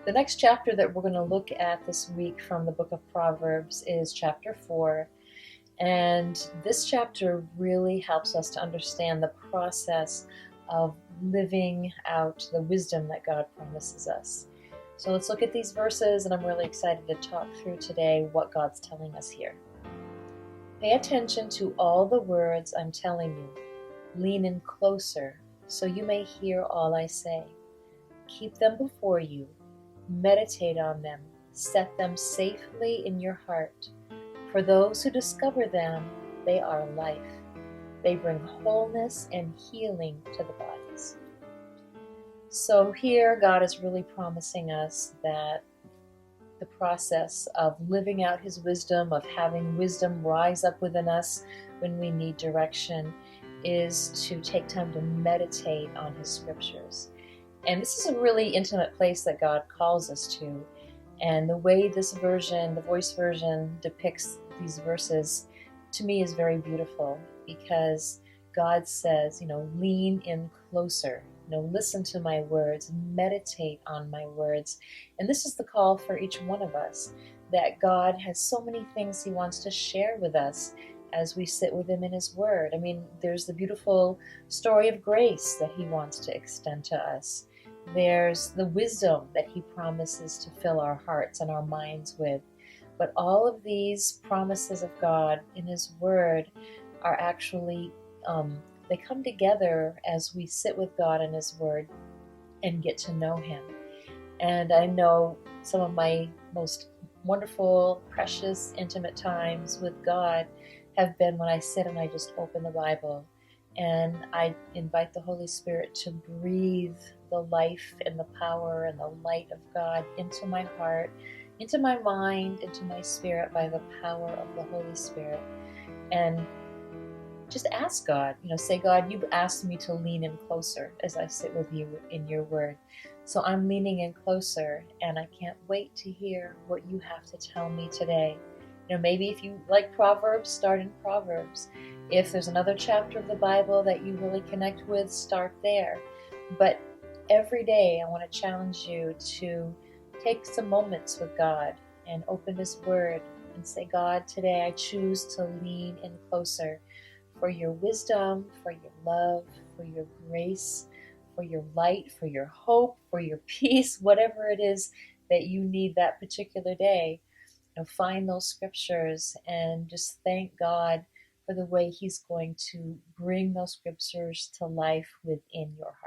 The next chapter that we're going to look at this week from the book of Proverbs is chapter 4. And this chapter really helps us to understand the process of living out the wisdom that God promises us. So let's look at these verses, and I'm really excited to talk through today what God's telling us here. Pay attention to all the words I'm telling you. Lean in closer so you may hear all I say. Keep them before you. Meditate on them. Set them safely in your heart. For those who discover them, they are life. They bring wholeness and healing to the bodies. So here, God is really promising us that the process of living out His wisdom, of having wisdom rise up within us when we need direction, is to take time to meditate on His scriptures. And this is a really intimate place that God calls us to. And the way this version, the voice version, depicts these verses, to me is very beautiful, because God says, lean in closer, listen to my words, meditate on my words. And this is the call for each one of us, that God has so many things He wants to share with us as we sit with Him in His Word. I mean, there's the beautiful story of grace that He wants to extend to us. There's the wisdom that He promises to fill our hearts and our minds with. But all of these promises of God in His Word are actually, they come together as we sit with God in His Word and get to know Him. And I know some of my most wonderful, precious, intimate times with God have been when I sit and I just open the Bible and I invite the Holy Spirit to breathe the life and the power and the light of God into my heart, into my mind, into my spirit by the power of the Holy Spirit. And just ask God, say, God, you've asked me to lean in closer as I sit with you in your word. So I'm leaning in closer, and I can't wait to hear what you have to tell me today. Maybe if you like Proverbs, start in Proverbs. If there's another chapter of the Bible that you really connect with, start there. But every day I want to challenge you to take some moments with God and open His Word and say, God, today I choose to lean in closer for your wisdom, for your love, for your grace, for your light, for your hope, for your peace, whatever it is that you need that particular day. Find those scriptures and just thank God for the way He's going to bring those scriptures to life within your heart.